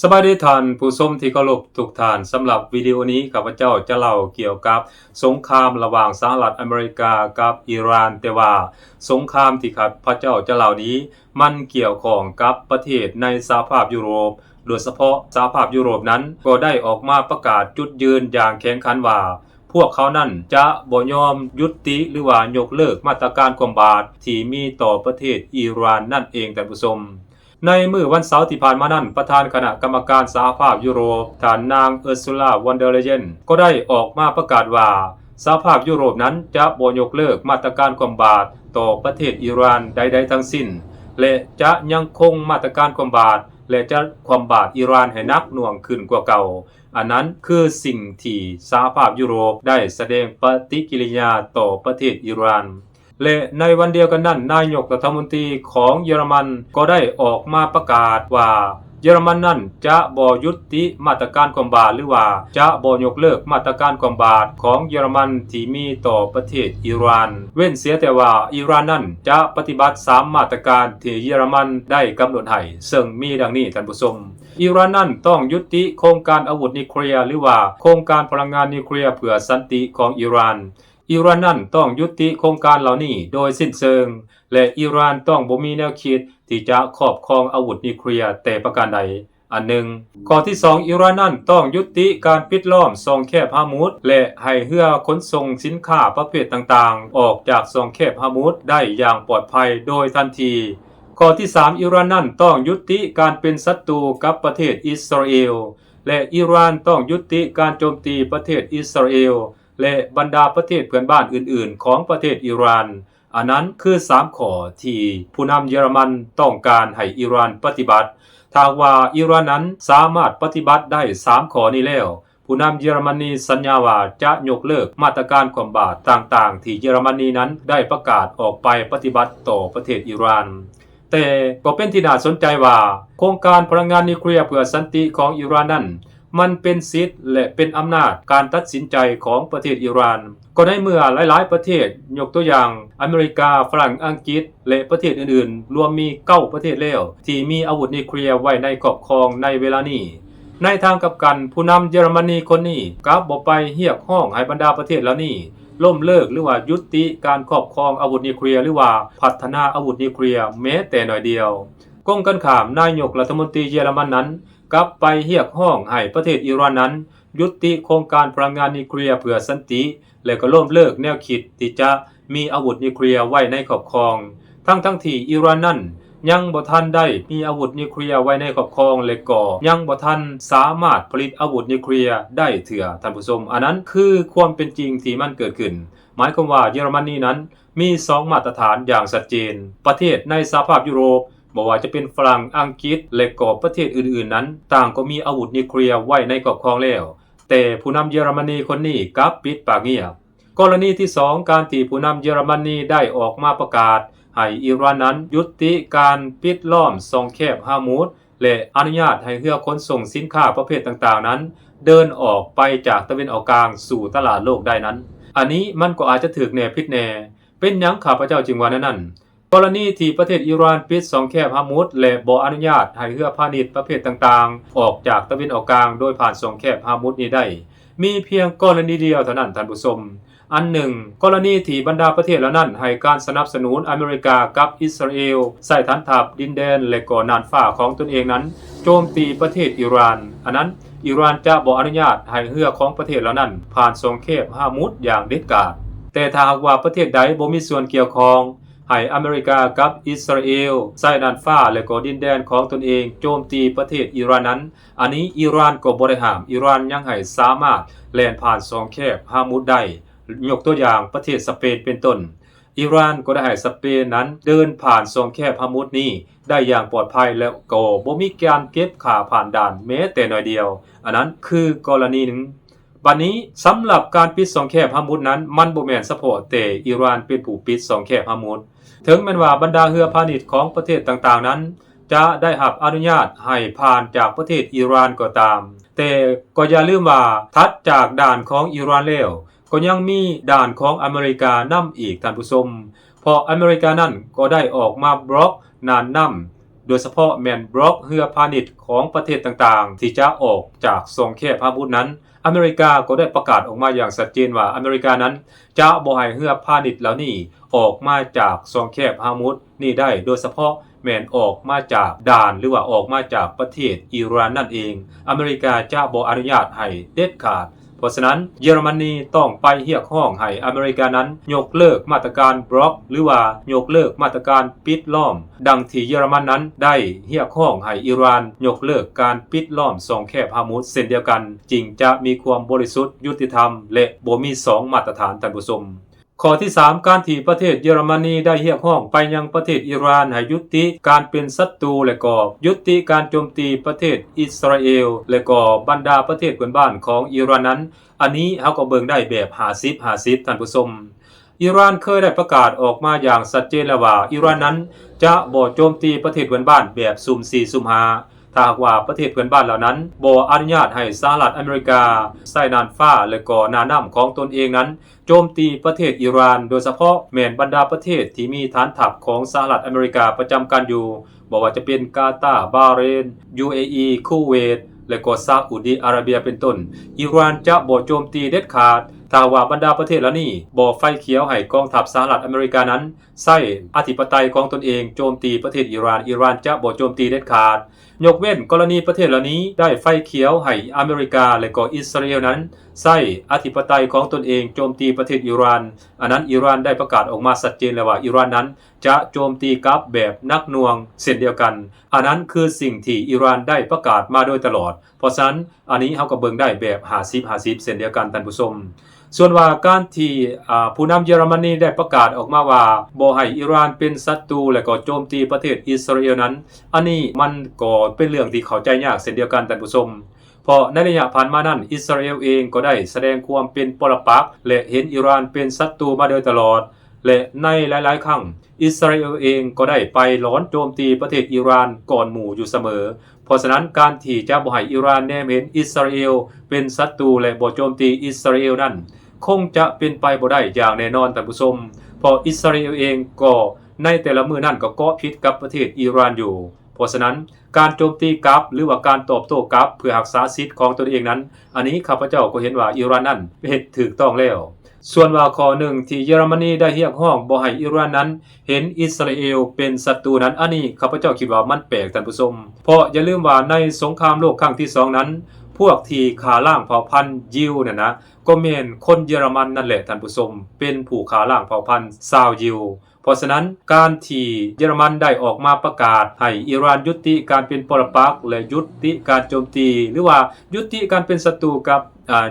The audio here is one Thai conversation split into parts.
สบายดีท่านผู้ชมที่เคารพทุกท่านสำหรับวิดีโอนี้ข้าพเจ้าจะเล่าเกี่ยวกับสงครามระหว่างสหรัฐอเมริกากับอิหร่านแต่ว่าสงครามที่ข้าพเจ้าจะเล่านี้มันเกี่ยวข้องกับประเทศในสหภาพยุโรปโดยเฉพาะสหภาพยุโรปนั้นก็ได้ออกมาประกาศจุดยืนอย่างแข็งขันว่าพวกเขานั้นจะบ่ยอมยุติหรือว่ายกเลิกมาตรการความบาดที่มีต่อประเทศอิหร่านนั่นเองท่านผู้ชมในมื้อวันเสาร์ที่ผ่านมานั้นประธานคณะกรรมการสหภาพยุโรปท่านนางเออร์ซูลาวอนเดอร์เลเยนก็ได้ออกมาประกาศว่าสหภาพยุโรปนั้นจะบ่ยกเลิกมาตรการความบาดต่อประเทศอิหร่านใดๆทั้งสิ้นและจะยังคงมาตรการความบาดและจะความบาดอิหร่านให้หนักหน่วงขึ้นกว่าเก่าอันนั้นคือสิ่งที่สหภาพยุโรปได้แสดงปฏิกิริยาต่อประเทศอิหร่านและในวันเดียวกันนั้นนายกรัฐมนตรีของเยอรมันก็ได้ออกมาประกาศว่าเยอรมันนั้นจะบ่ยุติมาตรการความบาดหรือว่าจะบ่ยกเลิกมาตรการความบาดของเยอรมันที่มีต่อประเทศอิหร่านเว้นเสียแต่ว่าอิหร่านนั้นจะปฏิบัติ3มาตรการที่เยอรมันได้กำหนดให้ซึ่งมีดังนี้ท่านผู้ชมอิหร่านนั้นต้องยุติโครงการอาวุธนิวเคลียร์หรือว่าโครงการพลังงานนิวเคลียร์เพื่อสันติของอิหร่านอิหร่านนั้นต้องยุติโครงการเหล่านี้โดยสิ้นเชิงและอิหร่านต้องบ่มีแนวคิดที่จะครอบครองอาวุธนิวเคลียร์แต่ประการใดอันหนึ่งข้อที่2อิหร่านนั้นต้องยุติการปิดล้อมช่องแคบฮามูดและให้เรือขนส่งสินค้าประเภทต่างๆออกจากช่องแคบฮามูดได้อย่างปลอดภัยโดยทันทีข้อที่3อิหร่านนั้นต้องยุติการเป็นศัตรูกับประเทศอิสราเอลและอิหร่านต้องยุติการโจมตีประเทศอิสราเอลและบรรดาประเทศเพื่อนบ้านอื่นๆของประเทศอิหร่านอันนั้นคือ3ข้อที่ผู้นำเยอรมันต้องการให้อิหร่านปฏิบัติถ้าว่าอิหร่านนั้นสามารถปฏิบัติได้3ข้อนี้แล้วผู้นำเยอรมนีสัญญาว่าจะยกเลิกมาตรการความบาดต่างๆที่เยอรมนีนั้นได้ประกาศออกไปปฏิบัติต่อประเทศอิหร่านแต่ก็เป็นที่น่าสนใจว่าโครงการพลังงานนิวเคลียร์เพื่อสันติของอิหร่านนั้นมันเป็นสิทธิ์และเป็นอำนาจการตัดสินใจของประเทศอิหร่านก็ในเมื่อหลายๆประเทศยกตัวอย่างอเมริกาฝรั่งอังกฤษและประเทศอื่นๆรวมมี9ประเทศแล้วที่มีอาวุธนิวเคลียร์ไว้ในครอบครองในเวลานี้ในทางกลับกันผู้นำเยอรมนีคนนี้กลับบ่ไปเรียกร้องให้บรรดาประเทศเหล่านี้ล้มเลิกหรือว่ายุติการครอบครองอาวุธนิวเคลียร์หรือว่าพัฒนาอาวุธนิวเคลียร์แม้แต่น้อยเดียวกงกันข้ามนายกรัฐมนตรีเยอรมันนั้นกลับไปเรียกร้องให้ประเทศอิหร่านนั้นยุติโครงการพลังงานนิวเคลียร์เพื่อสันติและก็ล้มเลิกแนวคิดที่จะมีอาวุธนิวเคลียร์ไว้ในครอบครองทั้งที่อิหร่านนั้นยังบ่ทันได้มีอาวุธนิวเคลียร์ไว้ในครอบครองและก็ยังบ่ทันสามารถผลิตอาวุธนิวเคลียร์ได้เถื่อท่านผู้ชมอันนั้นคือความเป็นจริงที่มันเกิดขึ้นหมายความว่าเยอรมนีนั้นมี2มาตรฐานอย่างชัดเจนประเทศในสหภาพยุโรปบ่ว่าจะเป็นฝรั่งอังกฤษและก็ประเทศอื่นๆนั้นต่างก็มีอาวุธนิวเคลียร์ไว้ในครอบครองแล้วแต่ผู้นำเยอรมนีคนนี้กลับปิดปากเงียบกรณีที่2การที่ผู้นำเยอรมนีได้ออกมาประกาศให้อิหร่านนั้นยุติการปิดล้อมช่องแคบฮามูดและอนุญาตให้เรือขนส่งสินค้าประเภทต่างๆนั้นเดินออกไปจากตะวันออกกลางสู่ตลาดโลกได้นั้นอันนี้มันก็อาจจะถูกแน่ผิดแน่เป็นหยังข้าพเจ้าจึงว่านั้นกรณีที่ประเทศอิหร่านปิดช่องแคบฮามูดและบ่อนุญาตให้เรือพาณิชย์ประเภทต่างๆออกจากตะวันออกกลางโดยผ่านช่องแคบฮามูดนี้ได้มีเพียงกรณีเดียวเท่านั้นท่านผู้ชมอันหนึ่งกรณีที่บรรดาประเทศเหล่านั้นให้การสนับสนุนอเมริกากับอิสราเอลใส่ฐานทัพดินแดนและก็น่านฟ้าของตนเองนั้นโจมตีประเทศอิหร่านอันนั้นอิหร่านจะบ่อนุญาตให้เรือของประเทศเหล่านั้นผ่านช่องแคบฮามูดอย่างเด็ดขาดแต่ถ้าหากว่าประเทศใดบ่มีส่วนเกี่ยวข้องให้อเมริกากับอิสราเอลใส่น่านฟ้าและก็ดินแดนของตนเองโจมตีประเทศอิหร่านนั้นอันนี้อิหร่านก็บ่ได้ห้ามอิหร่านยังให้สามารถแล่นผ่านช่องแคบฮามูดได้ยกตัวอย่างประเทศสเปนเป็นต้นอิหร่านก็ได้ให้สเปนนั้นเดินผ่านช่องแคบฮามูดนี้ได้อย่างปลอดภัยแล้วก็บ่มีการเก็บค่าผ่านด่านแม้แต่น้อยเดียวอันนั้นคือกรณีหนึ่งบัดนี้สำหรับการปิดช่องแคบฮามูดนั้นมันบ่แม่นเฉพาะแต่อิหร่านเป็นผู้ปิดช่องแคบฮามูดถึงแม้ว่าบรรดาเรือพาณิชย์ของประเทศต่างๆนั้นจะได้รับอนุญาตให้ผ่านจากประเทศอิหร่านก็ตามแต่ก็อย่าลืมว่าถัดจากด่านของอิหร่านแล้วก็ยังมีด่านของอเมริกานำอีกท่านผู้ชมเพราะอเมริกานั้นก็ได้ออกมาบล็อกน่านน โดยเฉพาะแม่นบล็อกเรือพาณิชย์ของประเทศต่างๆที่จะออกจากช่องแคบฮอร์มุซนั้นอเมริกาก็ได้ประกาศออกมาอย่างชัดเจนว่าอเมริกานั้นจะบ่ให้เรือพาณิชย์เหล่านี้ออกมาจากช่องแคบฮอร์มุซนี่ได้โดยเฉพาะแม่นออกมาจากด่านหรือว่าออกมาจากประเทศอิหร่านนั่นเองอเมริกาจะบ่อนุญาตให้เด็ดขาดเพราะฉะนั้นเยอรมนีต้องไปเรียกร้องให้อเมริกานั้นยกเลิกมาตรการบล็อกหรือว่ายกเลิกมาตรการปิดล้อมดังที่เยอรมันนั้นได้เรียกร้องให้อิหร่านยกเลิกการปิดล้อมช่องแคบฮอร์มุซเช่นเดียวกันจึงจะมีความบริสุทธิ์ยุติธรรมและบ่มี2มาตรฐานท่านผู้ชมข้อที่ 3 การที่ประเทศเยอรมนีได้เรียกร้องไปยังประเทศอิหร่านให้ยุติการเป็นศัตรูและก็ยุติการโจมตีประเทศอิสราเอลและก็บรรดาประเทศเพื่อนบ้านของอิหร่านนั้นอันนี้เฮาก็เบิ่งได้แบบ50-50ท่านผู้ชมอิหร่านเคยได้ประกาศออกมาอย่างชัดเจนแล้วว่าอิหร่านนั้นจะบ่โจมตีประเทศเพื่อนบ้านแบบสุ่ม4สุ่ม5ถ้าหากว่าประเทศเพื่อนบ้านเหล่านั้นบ่อนุญาตให้สหรัฐอเมริกาใช้น่านฟ้าและก็น่านน้ำของตนเองนั้นโจมตีประเทศอิหร่านโดยเฉพาะแม่นบรรดาประเทศที่มีฐานทัพของสหรัฐอเมริกาประจำการอยู่บ่ว่าจะเป็นกาตาร์บาห์เรน UAE คูเวตและก็ซาอุดิอาระเบียเป็นต้นอิหร่านจะบ่โจมตีเด็ดขาดถ้าว่าบรรดาประเทศเหล่านี้บ่ไฟเขียวให้กองทัพสหรัฐอเมริกานั้นใช้อธิปไตยของตนเองโจมตีประเทศอิหร่านจะบ่โจมตีเด็ดขาดยกเว้นกรณีประเทศเหล่านี้ได้ไฟเขียวให้อเมริกาและก็อิสราเอลนั้นใช้อธิปไตยของตนเองโจมตีประเทศอิหร่านอันนั้นอิหร่านได้ประกาศออกมาชัดเจนแล้วว่าอิหร่านนั้นจะโจมตีกลับแบบหนักหน่วงเช่นเดียวกันอันนั้นคือสิ่งที่อิหร่านได้ประกาศมาโดยตลอดเพราะฉะนั้นอันนี้เฮาก็เบิ่งได้แบบ50-50เช่นเดียวกันท่านผู้ชมส่วนว่าการที่ผู้นำเยอรมนีได้ประกาศออกมาว่าบ่ให้อิหร่านเป็นศัตรูและก็โจมตีประเทศอิสราเอลนั้นอันนี้มันก็เป็นเรื่องที่เข้าใจยากเช่นเดียวกันท่านผู้ชมเพราะในระยะผ่านมานั้นอิสราเอลเองก็ได้แสดงความเป็นปรปักษ์และเห็นอิหร่านเป็นศัตรูมาโดยตลอดและในหลายๆครั้งอิสราเอลเองก็ได้ไปล้อนโจมตีประเทศอิหร่านก่อนหมู่อยู่เสมอเพราะฉะนั้นการที่จะบ่ให้อิหร่านแนมเห็นอิสราเอลเป็นศัตรูและบ่โจมตีอิสราเอลนั้นคงจะเป็นไปบ่ได้อย่างแน่นอนท่านผู้ชมเพราะอิสราเอลเองก็ในแต่ละมื้อนั้นก็เกาะพิษกับประเทศอิหร่านอยู่เพราะฉะนั้นการโจมตีกลับหรือว่าการตอบโต้กลับเพื่อรักษาสิทธิ์ของตนเองนั้นอันนี้ข้าพเจ้าก็เห็นว่าอิหร่านนั้นเฮ็ดถูกต้องแล้วส่วนว่าข้อหนึ่งที่เยอรมนีได้เรียกร้องบ่ให้อิหร่านนั้นเห็นอิสราเอลเป็นศัตรูนั้นอันนี้ข้าพเจ้าคิดว่ามันแปลกท่านผู้ชมเพราะอย่าลืมว่าในสงครามโลกครั้งที่2นั้นพวกที่ฆ่าล้างเผ่าพันธุ์ยิวน่ะนะก็แม่นคนเยอรมันนั่นแหละท่านผู้ชมเป็นผู้ฆ่าล้างเผ่าพันธุ์ชาวยิวเพราะฉะนั้นการที่เยอรมันได้ออกมาประกาศให้อิหร่านยุติการเป็นปรปักษ์และยุติการโจมตีหรือว่ายุติการเป็นศัตรูกับ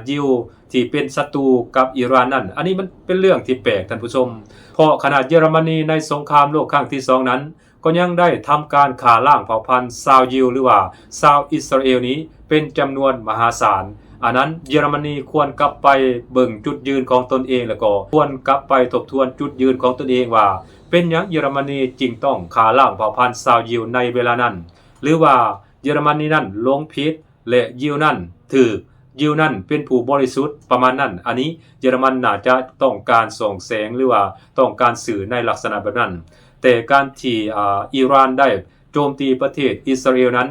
ยิวที่เป็นศัตรูกับอิหร่านนั่นอันนี้มันเป็นเรื่องที่แปลกท่านผู้ชมเพราะขนาดเยอรมนีในสงครามโลกครั้งที่2นั้นก็ยังได้ทำการฆ่าล้างเผ่าพันธุ์ชาวยิวหรือว่าชาวอิสราเอลนี้เป็นจำนวนมหาศาลอันนั้นเยอรมนีควรกลับไปเบิ่งจุดยืนของตนเองแล้วก็ควรกลับไปทบทวนจุดยืนของตนเองว่าเป็นหยังเยอรมนีจึงต้องฆ่าล้างเผ่าพันธุ์ชาวยิวในเวลานั้นหรือว่าเยอรมนีนั้นหลงผิดและยิวนั้นถูกยิวนั้นเป็นผู้บริสุทธิ์ประมาณนั้นอันนี้เยอรมันน่าจะต้องการส่งแสงหรือว่าต้องการสื่อในลักษณะแบบนั้นแต่การที่อิหร่านได้โจมตีประเทศอิสราเอลนั้น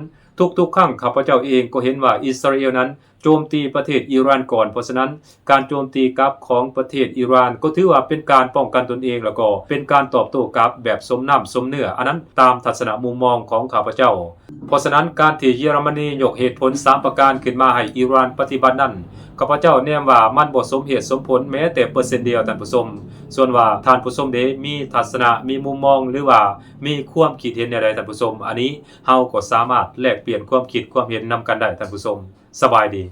ทุกๆครั้งข้าพเจ้าเองก็เห็นว่าอิสราเอลนั้นโจมตีประเทศอิหร่านก่อนเพราะฉะนั้นการโจมตีกลับของประเทศอิหร่านก็ถือว่าเป็นการป้องกันตนเองแล้วก็เป็นการตอบโต้กลับแบบสมน้ำสมเนื้ออันนั้นตามทัศนมุมมองของข้าพเจ้าเพราะฉะนั้นการที่เยอรมนียกเหตุผล3ประการขึ้นมาให้อิหร่านปฏิบัตินั้นข้าพเจ้าแนมว่ามันบ่สมเหตุสมผลแม้แต่เปอร์เซ็นต์เดียวท่านผู้ชมส่วนว่าท่านผู้ชมมีทัศนะมีมุมมองหรือว่ามีความคิดเห็นใดๆท่านผู้ชมอันนี้เฮาก็สามารถแลกเปลี่ยนความคิดความเห็นนำกันได้ท่านผู้ชมสบายดี